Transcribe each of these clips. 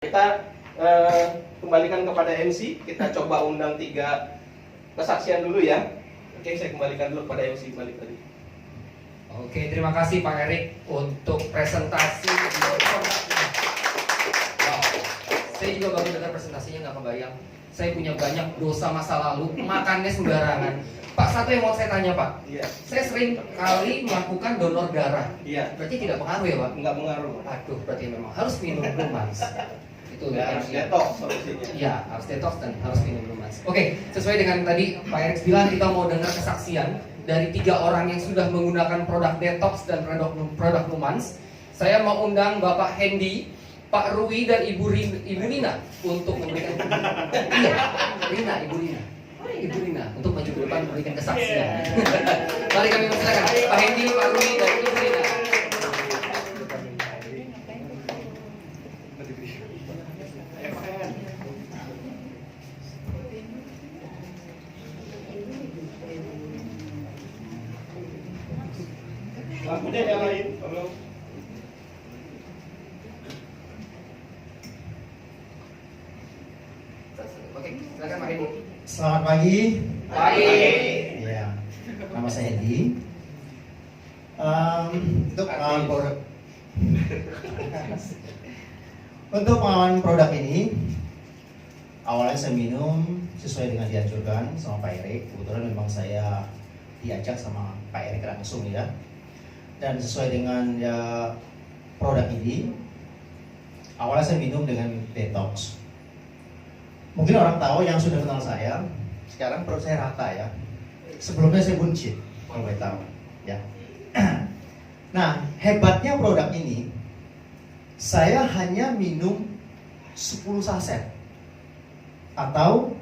Kita kembalikan kepada MC, kita coba undang 3 kesaksian dulu ya. Oke, saya kembalikan dulu kepada MC balik tadi. Oke, terima kasih Pak Erik untuk presentasi. Wow, saya juga baru dengar presentasinya, nggak kebayang. Saya punya banyak dosa masa lalu, makannya sembarangan. Pak, satu yang mau saya tanya Pak. Iya. Saya sering kali melakukan donor darah. Iya. Berarti tidak pengaruh ya Pak? Nggak mengaruh. Aduh, berarti memang harus minum lumax. Itu Ya, harus detox solusinya. Iya, harus detox dan harus minum lumax. Oke, sesuai dengan tadi Pak Erik bilang, kita mau dengar kesaksian dari 3 orang yang sudah menggunakan produk detox dan produk lumax. Saya mau undang Bapak Hendy, Pak Rui dan Ibu Nina untuk memberikan Ibu Rina untuk maju ke depan memberikan kesaksian. Mari kami persilakan Pak Hendy, Pak Rui dan Ibu Nina. Lampunya nyalain, tolong. Oke, silakan Pak Hendy. Selamat pagi. Pagi. Ya, nama saya Hendy. Untuk pengalaman produk, ini, awalnya saya minum sesuai dengan dianjurkan sama Pak Erik. Kebetulan memang saya diajak sama Pak Erik langsung ya. Dan sesuai dengan produk ini, awalnya saya minum dengan detox. Mungkin orang tahu yang sudah kenal saya, sekarang perut saya rata ya. Sebelumnya saya buncit, kalau boleh tahu ya. Nah, hebatnya produk ini, saya hanya minum 10 saset atau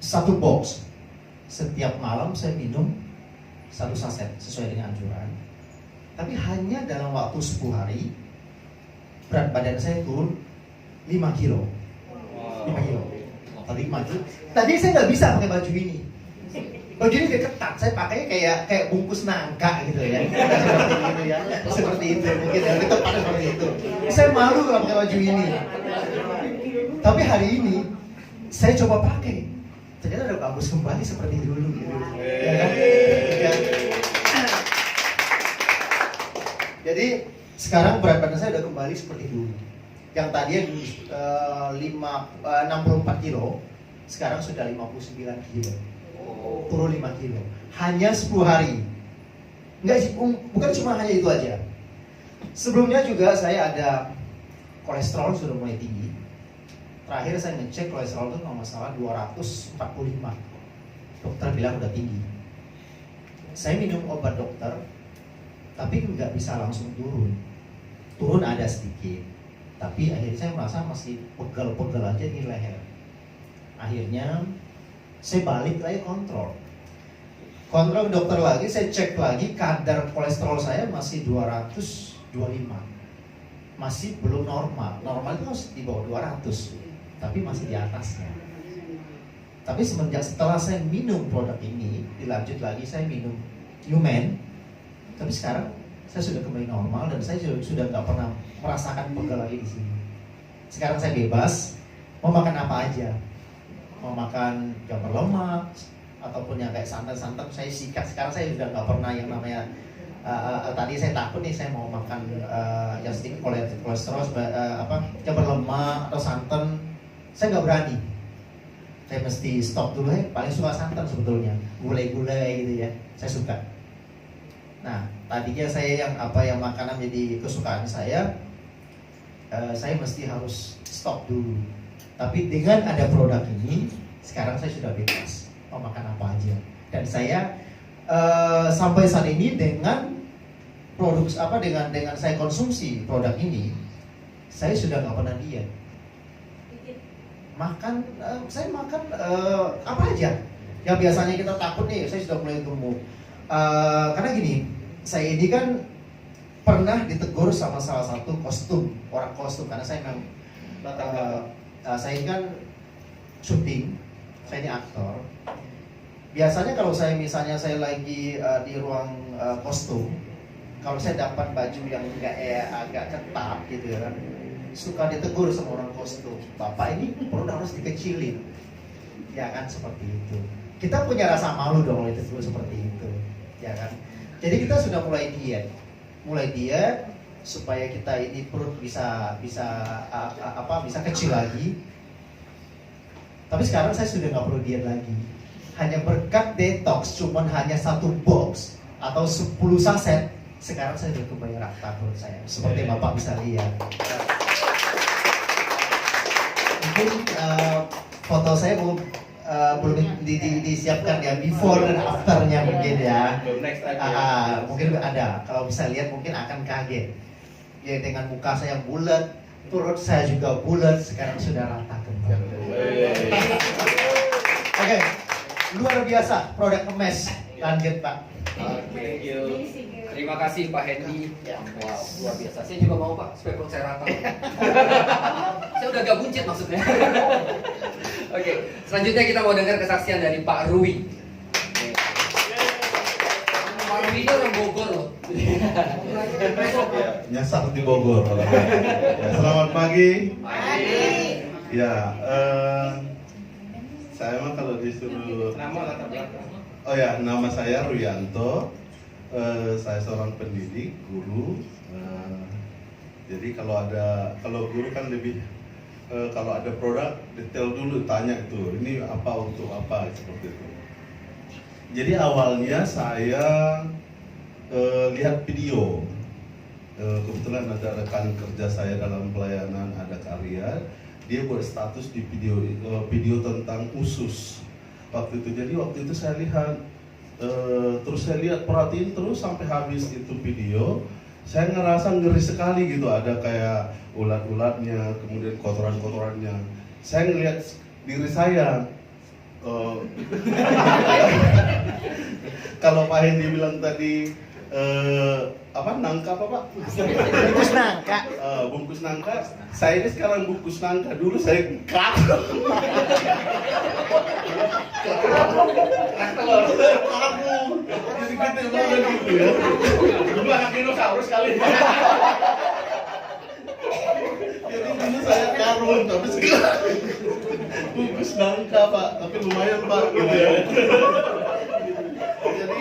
1 box. Setiap malam saya minum 1 saset sesuai dengan anjuran. Tapi hanya dalam waktu 10 hari, berat badan saya turun 5 kilo. 5 kilo. Tadi maju. Tadi saya nggak bisa pakai baju ini. Baju ini kayak ketat. Saya pakainya kayak bungkus nangka gitu ya. Seperti itu ya. Seperti itu mungkin ya. Itu pada seperti itu. Saya malu kalau pakai baju ini. Tapi hari ini saya coba pakai. Ternyata udah bagus kembali seperti dulu gitu. Ya kan? Ya. Jadi sekarang berat badan saya udah kembali seperti dulu. Yang tadinya 64 kilo, sekarang sudah 59 kilo. Turun 5 kilo. Hanya 10 hari. Enggak sih, bukan cuma hanya itu aja. Sebelumnya juga saya ada kolesterol sudah mulai tinggi. Terakhir saya ngecek kolesterol itu kalau nggak salah 245. Dokter bilang udah tinggi. Saya minum obat dokter, tapi nggak bisa langsung turun. Turun ada sedikit, tapi akhirnya saya merasa masih pegel-pegel aja di leher. Akhirnya saya balik lagi kontrol ke dokter lagi, saya cek lagi kadar kolesterol saya masih 225, masih belum normal. Normal itu harus di bawah 200, tapi masih di atasnya. Tapi setelah saya minum produk ini, dilanjut lagi saya minum Numen. Tapi sekarang saya sudah kembali normal dan saya sudah nggak pernah merasakan pegel lagi di sini. Sekarang saya bebas, mau makan apa aja, mau makan yang berlemak ataupun yang kayak santan-santan saya sikat. Sekarang saya sudah nggak pernah yang namanya tadi saya takut nih saya mau makan yang sedikit kolesterol yang berlemak atau santan, saya nggak berani. Saya mesti stop dulu ya. Paling suka santan sebetulnya, gulai-gulai gitu ya, saya suka. Nah, tadinya saya yang makanan jadi kesukaan saya mesti harus stop dulu. Tapi dengan ada produk ini, sekarang saya sudah bebas mau makan apa aja. Dan saya sampai saat ini dengan dengan saya konsumsi produk ini, saya sudah nggak pernah diet. Saya makan apa aja. Yang biasanya kita takut nih, saya sudah mulai gemuk. Karena gini, saya ini kan pernah ditegur sama salah satu orang kostum, karena saya memang saya ini kan syuting, saya ini aktor. Biasanya kalau misalnya saya lagi di ruang kostum, kalau saya dapat baju yang agak ketat gitu ya kan, suka ditegur sama orang kostum, Bapak ini produk harus dikecilin, ya kan, seperti itu. Kita punya rasa malu dong kalau ditegur seperti itu, ya kan. Jadi kita sudah mulai diet supaya kita ini perut bisa kecil lagi. Tapi sekarang saya sudah nggak perlu diet lagi. Hanya berkat detox, cuman hanya 1 box atau 10 saset, sekarang saya sudah kembali rata perut saya. Seperti Bapak bisa lihat. Mungkin foto saya belum disiapkan ya, before dan afternya mungkin ya. Next time ya. Mungkin ada. Kalau bisa lihat mungkin akan kaget. Ya, dengan muka saya bulat, perut saya juga bulat, sekarang sudah rata kembali. Oke, luar biasa produk kemes. Lanjut Pak. Thank you. Terima kasih Pak Hendy. Wow, luar biasa. Saya juga mau Pak, supaya perut saya rata. Saya udah agak buncit maksudnya. Oke, selanjutnya kita mau dengar kesaksian dari Pak Rui. Pak Rui ini orang Bogor loh. Nyasar di Bogor. Ya, selamat pagi. Ya, saya mah kalau disuruh, Nama latar belakang. oh ya, nama saya Ruyanto. Saya seorang pendidik, guru. Jadi kalau guru kan lebih, kalau ada produk detail dulu, tanya itu, ini apa untuk apa, seperti itu. Jadi awalnya saya lihat video. Kebetulan ada rekan kerja saya dalam pelayanan ada karya, dia buat status di video tentang usus waktu itu. Jadi waktu itu saya lihat, terus saya lihat, perhatiin terus sampai habis itu video. Saya ngerasa ngeri sekali gitu, ada kayak ulat-ulatnya, kemudian kotoran-kotorannya. Saya ngelihat diri saya. Kalau Pak Hendy bilang tadi nangka apa Pak? Bungkus nangka. Bungkus nangka. Saya ini sekarang bungkus nangka, dulu saya kaku. Jadi gede banget gitu ya. Dulu anak dinosaurus kali. Jadi dulu saya karung, tapi sekarang bungkus nangka Pak, tapi lumayan Pak gitu ya. Jadi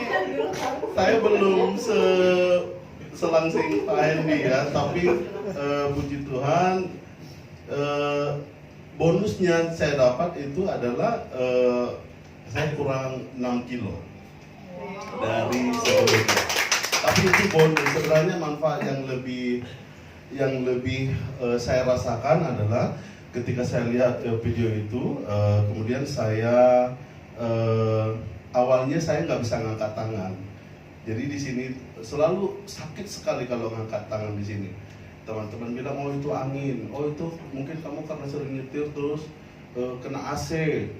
saya belum selangsing Pak Hendy ya, tapi puji Tuhan, bonusnya saya dapat itu adalah saya kurang 6 kilo dari sebelumnya. Tapi itu bonus. Sebenarnya manfaat yang lebih saya rasakan adalah ketika saya lihat video itu, kemudian saya awalnya saya nggak bisa ngangkat tangan. Jadi di sini selalu sakit sekali kalau ngangkat tangan di sini. Teman-teman bilang, oh itu angin, oh itu mungkin kamu karena sering nyetir terus kena AC,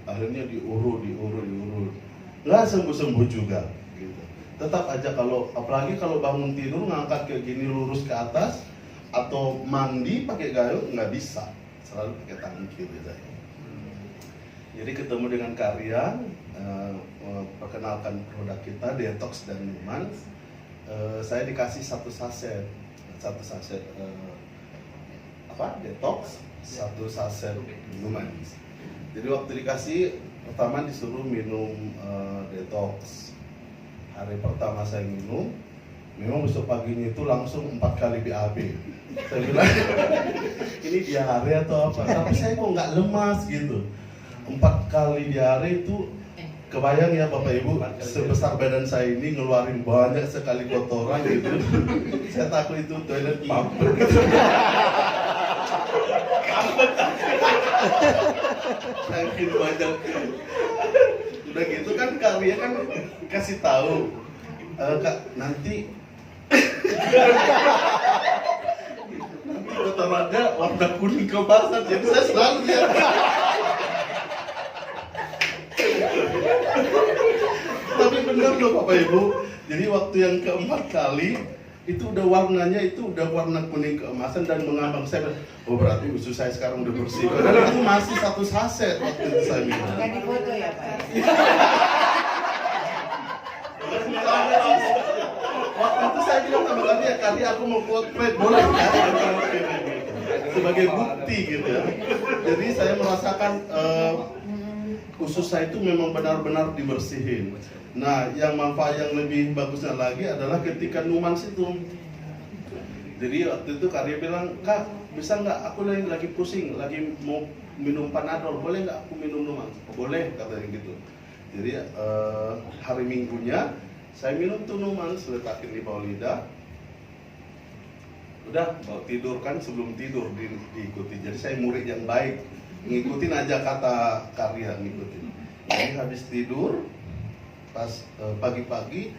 akhirnya diurut. Nggak sembuh-sembuh juga. Gitu. Tetap aja apalagi kalau bangun tidur ngangkat kayak gini lurus ke atas, atau mandi pakai gayung nggak bisa, selalu pakai tangan kiri saya. Jadi ketemu dengan karya, perkenalkan produk kita Detox dan Numans. Saya dikasih satu saset Detox, satu saset Numans. Jadi waktu dikasih pertama disuruh minum Detox. Hari pertama saya minum besok paginya itu langsung 4 kali BAB. Saya bilang ini diare atau apa? Tapi saya kok nggak lemas gitu. 4 kali diare itu kebayang ya Bapak Ibu, sebesar badan saya ini ngeluarin banyak sekali kotoran gitu. Saya takut itu toilet mampet gitu. Saking banyak. Udah gitu kan karya kan kasih tahu, Kak, nanti kotorannya warna kuning kebasan, jadi saya selalu lihat. Tapi benar loh Bapak Ibu, jadi waktu yang keempat kali itu udah warnanya warna kuning keemasan dan mengambang. Saya bilang, oh berarti usus saya sekarang udah bersih. Padahal itu masih satu saset waktu itu saya minum. Jadi foto ya Pak? Waktu itu saya bilang sama kali aku mau potret, boleh kan? sebagai bukti gitu ya. Jadi saya merasakan usus saya itu memang benar-benar dibersihin. Nah, yang manfaat yang lebih bagusnya lagi adalah ketika numans itu. Jadi waktu itu Karya bilang, Kak, bisa nggak aku lagi pusing, lagi mau minum Panadol, boleh nggak aku minum numans? Boleh, katanya gitu. Jadi hari Minggunya saya minum tuh numans, letakin di bawah lidah. Udah, mau tidur kan, sebelum tidur diikuti. Jadi saya murid yang baik, ngikutin aja kata Karya, ngikutin. Jadi habis tidur, pas pagi-pagi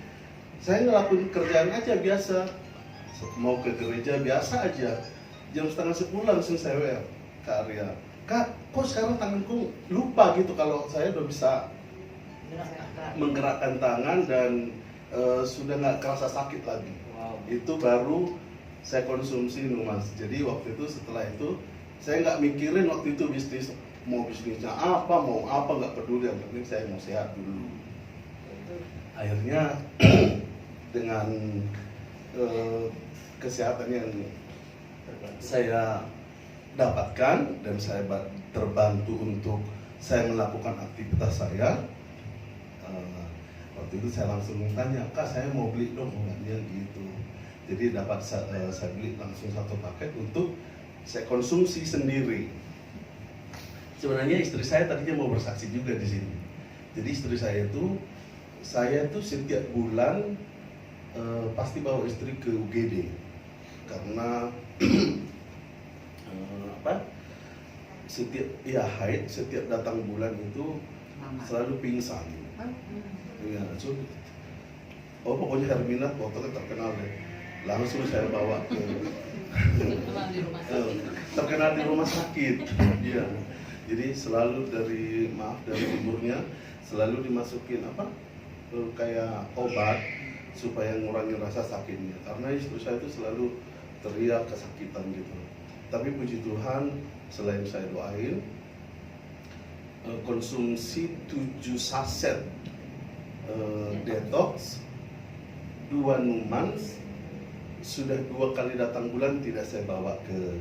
saya ngelakuin kerjaan aja biasa, mau ke gereja biasa aja. Jam 9:30 langsung saya WA Karya, Kak, kok sekarang tanganku lupa gitu kalau saya udah bisa menggerakkan tangan dan sudah nggak kerasa sakit lagi. Itu baru saya konsumsi numans. Jadi waktu itu, setelah itu saya nggak mikirin waktu itu bisnisnya apa, mau apa, nggak peduli, yang penting saya mau sehat dulu. Akhirnya dengan kesehatan yang saya dapatkan dan saya terbantu untuk saya melakukan aktivitas saya, waktu itu saya langsung tanya, Kak, saya mau beli dong obatnya gitu. Jadi dapat saya beli langsung satu paket untuk saya konsumsi sendiri. Sebenarnya istri saya tadinya mau bersaksi juga di sini. Jadi istri saya itu setiap bulan pasti bawa istri ke UGD karena haid setiap datang bulan itu selalu pingsan. Ya, pokoknya Hermina fotonya terkenal deh. Langsung saya bawa ke terkenal di rumah sakit. Iya. Jadi selalu dari liburnya selalu dimasukin kayak obat supaya ngurangi rasa sakitnya. Karena istri saya itu selalu teriak kesakitan gitu. Tapi puji Tuhan, selain saya doain, konsumsi 7 saset detox, 2 numans, sudah 2 kali datang bulan tidak saya bawa ke.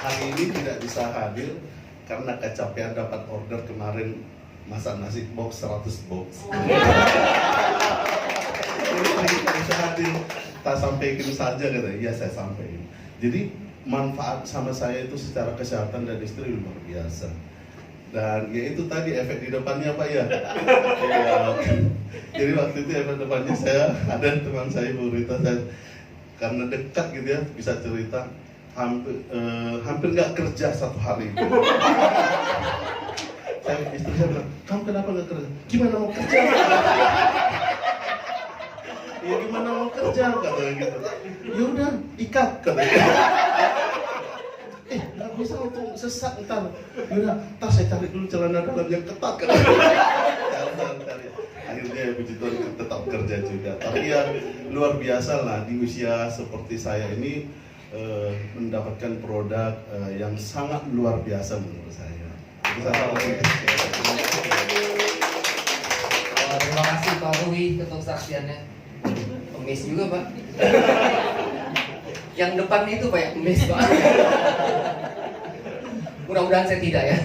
Hari ini tidak bisa hadir karena kecapean dapat order kemarin masak nasi box 100 box. Jadi tidak bisa hadir, tak sampaikan saja kata, iya saya sampaikan. Jadi manfaat sama saya itu secara kesehatan dan istri luar biasa. Dan ya itu tadi efek di depannya Pak ya. Jadi waktu itu efek depannya saya ada teman saya Burita, saya karena dekat gitu ya bisa cerita hampir nggak kerja 1 hari. Istri saya bilang, kamu kenapa nggak kerja? Gimana mau kerja? Ya gimana mau kerja katanya gitu. Ya udah ikat katanya. Nggak bisa untuk sesak ntar. Yaudah, ntar saya cari dulu celana dalam yang ketat kan. Cari. Akhirnya ya puji Tuhan tetap kerja juga. Tapi ya luar biasa lah di usia seperti saya ini mendapatkan produk yang sangat luar biasa menurut saya. Terima kasih Pak Rui untuk saksiannya. Emis juga Pak. Yang depan itu Pak ya, emis Pak. Mudah-mudahan saya tidak ya.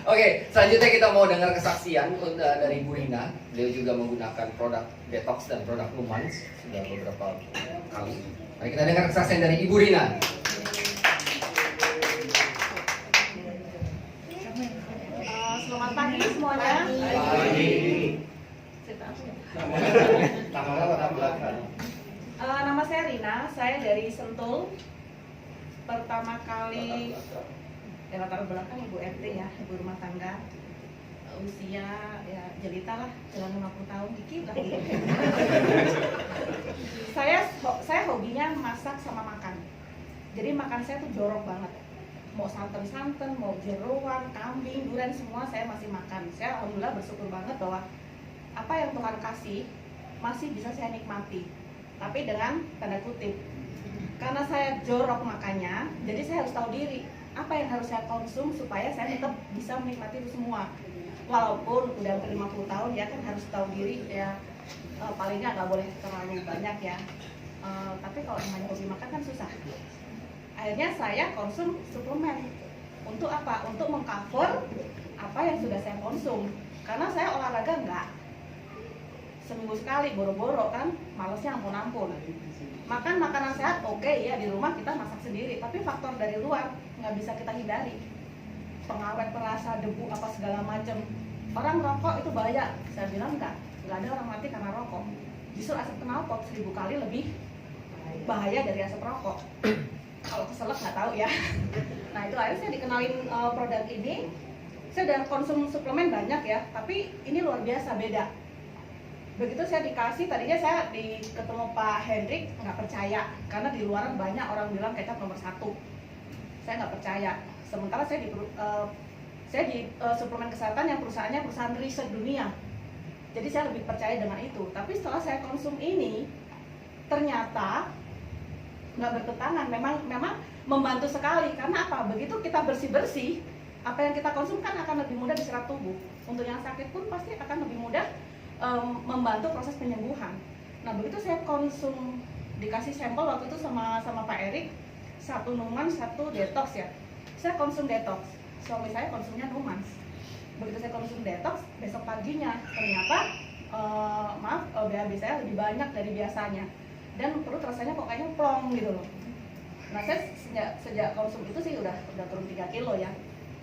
Oke, selanjutnya kita mau dengar kesaksian dari Bu Rina. Beliau juga menggunakan produk detox dan produk numans sudah beberapa kali. Mari kita dengar kesaksian dari Ibu Rina. Selamat pagi semuanya. Pagi. Nama saya Rina, saya dari Sentul. Pertama kali latar belakang ibu RT ya, ibu rumah tangga. Usia ya jelita lah, jalan 50 tahun dikit lagi. Saya hobinya masak sama makan. Jadi makan saya tuh jorok banget. Mau santan-santan, mau jeroan, kambing, durian, semua saya masih makan. Saya alhamdulillah bersyukur banget bahwa apa yang Tuhan kasih masih bisa saya nikmati. Tapi dengan tanda kutip, karena saya jorok makannya, jadi saya harus tahu diri apa yang harus saya konsum supaya saya tetap bisa menikmati itu semua. Walaupun udah ke 50 tahun ya kan harus tahu diri ya, palingnya nggak boleh terlalu banyak ya. Tapi kalau namanya hobi makan kan susah. Akhirnya saya konsum suplemen. Untuk apa? Untuk mengcover apa yang sudah saya konsum. Karena saya olahraga enggak seminggu sekali, boro-boro kan, malesnya ampun-ampun. Makan makanan sehat, oke ya, di rumah kita masak sendiri. Tapi faktor dari luar nggak bisa kita hindari. Pengawet, perasa, debu, apa segala macam. Orang rokok itu bahaya. Saya bilang enggak ada orang mati karena rokok. Justru asap knalpot 1000 kali lebih bahaya dari asap rokok. Kalau keselak nggak tahu ya. Nah itu akhirnya saya dikenalin produk ini. Saya udah konsum suplemen banyak ya, tapi ini luar biasa beda. Begitu saya dikasih, tadinya saya ketemu Pak Hendrik nggak percaya, karena di luaran banyak orang bilang kecap nomor 1. Saya nggak percaya. Sementara saya di suplemen kesehatan yang perusahaannya perusahaan riset dunia. Jadi saya lebih percaya dengan itu. Tapi setelah saya konsum ini, ternyata nggak bertentangan. Memang membantu sekali. Karena apa? Begitu kita bersih-bersih, apa yang kita konsum kan akan lebih mudah diserap tubuh. Untuk yang sakit pun pasti akan lebih mudah membantu proses penyembuhan. Nah begitu saya konsum, dikasih sampel waktu itu sama Pak Erik, 1 Numans, 1 detox ya. Saya konsum detox, suami saya konsumnya Numans. Begitu saya konsum detox, besok paginya ternyata BAB saya lebih banyak dari biasanya, dan perut rasanya kok kayaknya plong gitu loh. Nah saya sejak konsum itu sih udah turun 3 kilo ya,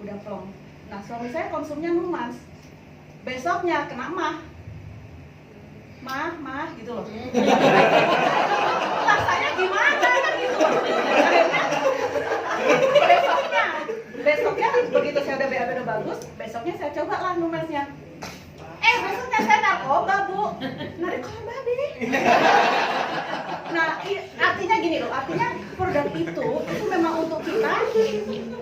udah plong. Nah suami saya konsumnya Numans, besoknya kena mah gitu loh. Rasanya gimana kan gitu loh. Besoknya begitu saya udah BAB udah bagus, besoknya saya coba lah Numansnya. Besoknya saya narkoba bu, narkoba deh. Nah artinya gini loh, artinya produk itu memang untuk kita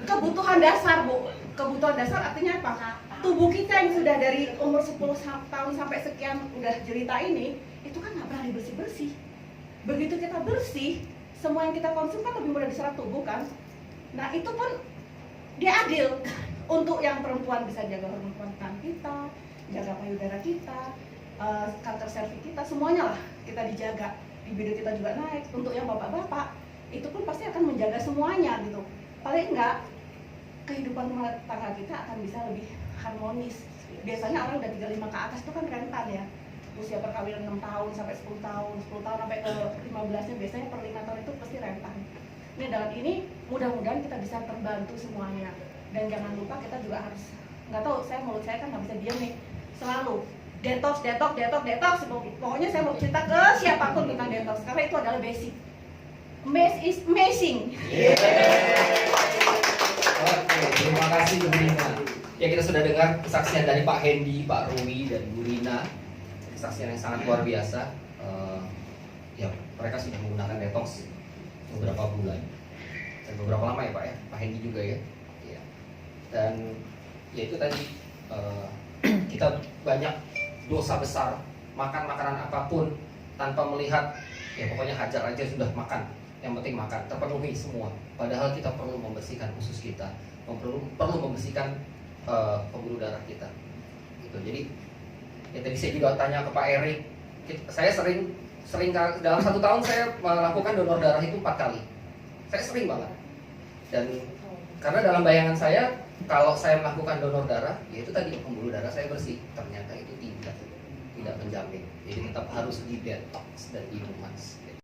kebutuhan dasar bu. Kebutuhan dasar artinya apa? Tubuh kita yang sudah dari umur 10 tahun sampai sekian udah jelita ini, itu kan nggak pernah dibersih-bersih. Begitu kita bersih, semua yang kita konsum kan lebih mudah diserap tubuh kan. Nah itu pun dia adil. Untuk yang perempuan bisa jaga hormon kewangian kita, jaga payudara kita, kanker serviks kita, semuanya lah kita dijaga. Libido kita juga naik. Untuk yang bapak-bapak, itu pun pasti akan menjaga semuanya gitu. Paling enggak kehidupan rumah tangga kita akan bisa lebih harmonis. Biasanya orang udah 35 ke atas itu kan rentan ya. Usia perkawinan 6 tahun sampai 10 tahun sampai ke 15-nya biasanya per 5 tahun itu pasti rentan. Ini dalam ini mudah-mudahan kita bisa terbantu semuanya. Dan jangan lupa kita juga harus, nggak tahu, mulut saya kan nggak bisa diam nih. Selalu detox. Pokoknya saya mau cerita ke siapapun tentang detox karena itu adalah basic. Is amazing. Oke, terima kasih Bu Rina. Ya kita sudah dengar kesaksian dari Pak Hendy, Pak Rui, dan Bu Rina. Kesaksian yang sangat luar biasa. Ya mereka sudah menggunakan detox beberapa bulan dan beberapa lama ya Pak ya. Pak Hendy juga ya. Ya. Dan ya itu tadi kita banyak dosa besar makan makanan apapun tanpa melihat, ya pokoknya hajar aja sudah makan. Yang penting makan, terpenuhi semua. Padahal kita perlu membersihkan usus kita, perlu membersihkan pembuluh darah kita. Gitu. Jadi, ya tadi saya juga tanya ke Pak Erik. Saya sering dalam 1 tahun saya melakukan donor darah itu 4 kali. Saya sering banget. Dan karena dalam bayangan saya, kalau saya melakukan donor darah, ya itu tadi pembuluh darah saya bersih. Ternyata itu tidak menjamin. Jadi tetap harus di detox dan di Numans.